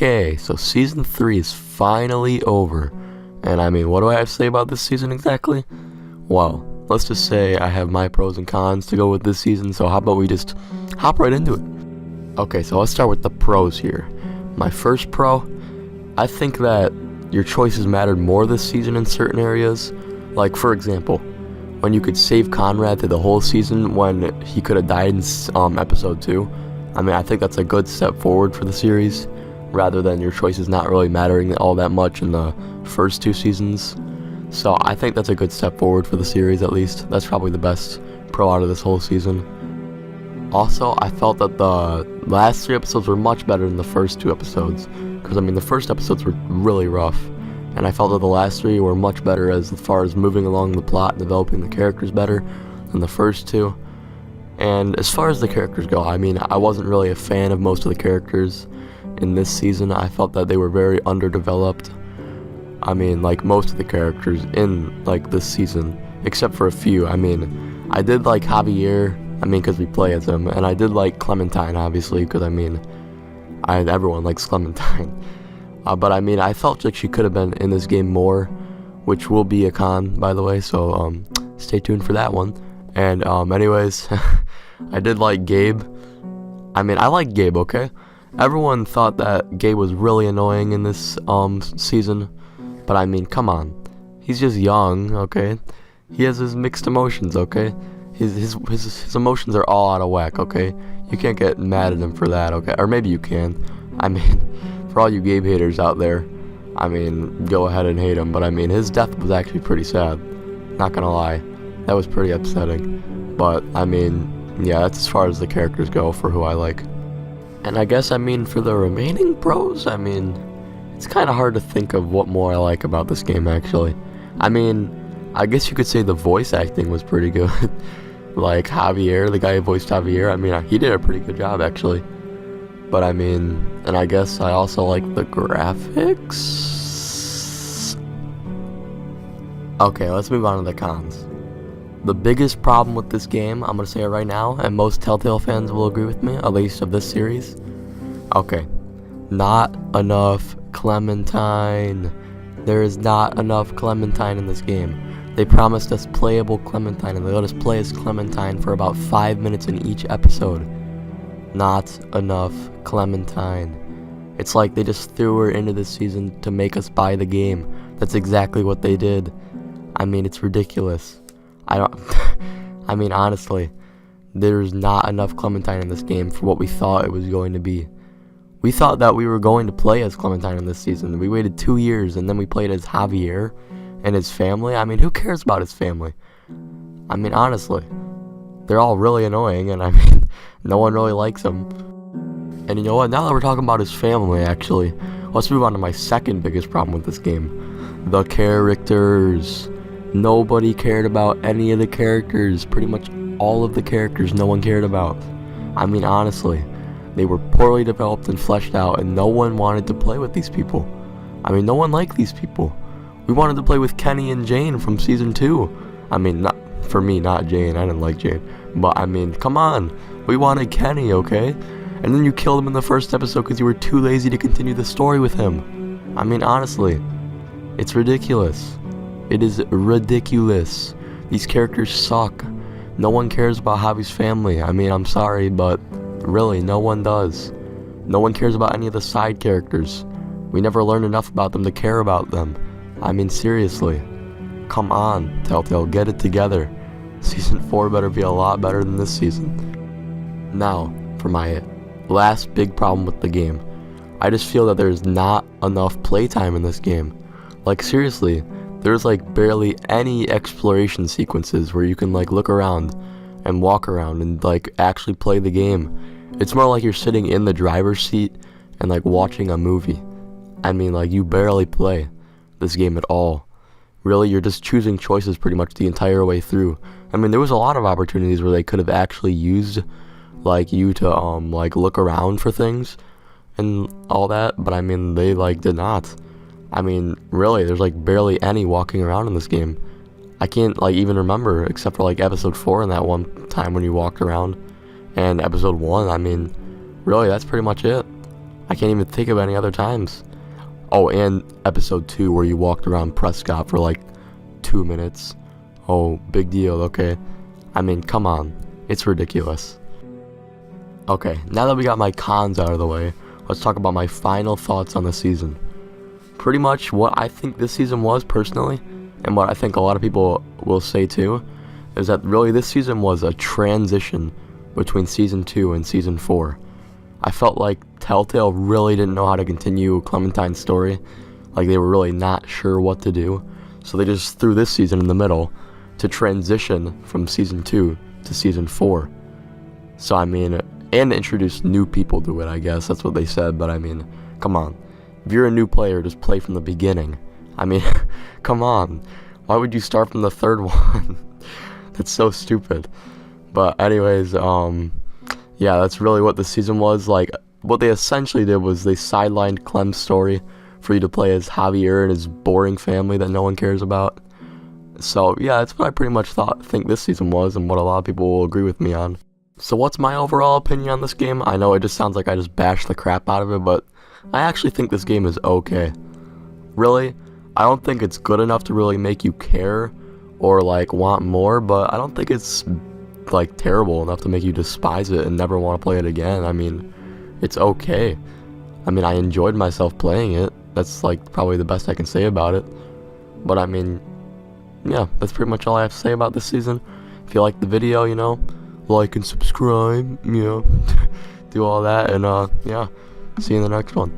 Okay, so season 3 is finally over. And I mean, what do I have to say about this season exactly? Well, let's just say I have my pros and cons to go with this season, so how about we just hop right into it? Okay, so let's start with the pros here. My first pro, I think that your choices mattered more this season in certain areas. Like, for example, when you could save Conrad through the whole season when he could have died in episode 2. I mean, I think that's a good step forward for the series, rather than your choices not really mattering all that much in the first 2 seasons. So I think that's a good step forward for the series, at least. That's probably the best pro out of this whole season. Also, I felt that the last 3 episodes were much better than the first 2 episodes. Because, I mean, the first episodes were really rough. And I felt that the last 3 were much better as far as moving along the plot and developing the characters better than the first 2. And as far as the characters go, I mean, I wasn't really a fan of most of the characters in this season. I felt that they were very underdeveloped. I mean, like, most of the characters in, like, this season, except for a few. I mean, I did like Javier, because we play as him, and I did like Clementine, obviously, because, everyone likes Clementine. But, I felt like she could have been in this game more, which will be a con, by the way, so, stay tuned for that one. And, anyways, I did like Gabe. I like Gabe, okay? Everyone thought that Gabe was really annoying in this, season. But, come on. He's just young, okay? He has his mixed emotions, okay? His emotions are all out of whack, okay? You can't get mad at him for that, okay? Or maybe you can. For all you Gabe haters out there, go ahead and hate him. But, his death was actually pretty sad. Not gonna lie. That was pretty upsetting. But, yeah, that's as far as the characters go for who I like. And I guess, for the remaining pros, it's kind of hard to think of what more I like about this game, actually. I guess you could say the voice acting was pretty good. Like, Javier, the guy who voiced Javier, he did a pretty good job, actually. But, and I guess I also like the graphics. Okay, let's move on to the cons. The biggest problem with this game, I'm going to say it right now, and most Telltale fans will agree with me, at least of this series. Okay, not enough Clementine. There is not enough Clementine in this game. They promised us playable Clementine, and they let us play as Clementine for about 5 minutes in each episode. Not enough Clementine. It's like they just threw her into this season to make us buy the game. That's exactly what they did. It's ridiculous. Honestly, there's not enough Clementine in this game for what we thought it was going to be. We thought that we were going to play as Clementine in this season. We waited 2 years, and then we played as Javier and his family. Who cares about his family? Honestly, they're all really annoying, and no one really likes him. And you know what? Now that we're talking about his family, actually, let's move on to my second biggest problem with this game. The characters. Nobody cared about any of the characters. Pretty much all of the characters no one cared about. Honestly, they were poorly developed and fleshed out, and no one wanted to play with these people. No one liked these people. We wanted to play with Kenny and Jane from season 2. Not for me, not Jane. I didn't like Jane. But, come on. We wanted Kenny, okay? And then you killed him in the first episode because you were too lazy to continue the story with him. Honestly, it's ridiculous. It is ridiculous. These characters suck. No one cares about Javi's family. I'm sorry, but really, no one does. No one cares about any of the side characters. We never learned enough about them to care about them. Seriously. Come on, Telltale, get it together. Season 4 better be a lot better than this season. Now, for my last big problem with the game. I just feel that there's not enough playtime in this game. Like, seriously, there's like barely any exploration sequences where you can like look around and walk around and like actually play the game. It's more like you're sitting in the driver's seat and like watching a movie. Like, you barely play this game at all. Really, you're just choosing choices pretty much the entire way through. There was a lot of opportunities where they could have actually used like you to like look around for things and all that, but they like did not. Really, there's like barely any walking around in this game. I can't like even remember except for like episode 4 and that one time when you walked around, and episode 1. Really, that's pretty much it. I can't even think of any other times. Oh, and episode 2 where you walked around Prescott for like 2 minutes. Oh, big deal, okay. I mean, come on. It's ridiculous. Okay, now that we got my cons out of the way, let's talk about my final thoughts on the season. Pretty much what I think this season was personally, and what I think a lot of people will say too, is that really this season was a transition between season 2 and season 4. I felt like Telltale really didn't know how to continue Clementine's story. Like they were really not sure what to do. So they just threw this season in the middle to transition from season 2 to season 4. So I mean, and introduce new people to it, I guess. That's what they said, but I mean, come on. If you're a new player, just play from the beginning. I mean, come on. Why would you start from the third one? That's so stupid. But anyways, yeah, that's really what the season was. Like, what they essentially did was they sidelined Clem's story for you to play as Javier and his boring family that no one cares about. So, yeah, that's what I pretty much think this season was, and what a lot of people will agree with me on. So what's my overall opinion on this game? I know it just sounds like I just bashed the crap out of it, but I actually think this game is okay. Really, I don't think it's good enough to really make you care or like want more, but I don't think it's like terrible enough to make you despise it and never want to play it again. I mean, it's okay. I mean, I enjoyed myself playing it. That's like probably the best I can say about it. But I mean, yeah, that's pretty much all I have to say about this season. If you like the video, you know, like and subscribe, you know, do all that, and yeah, see you in the next one.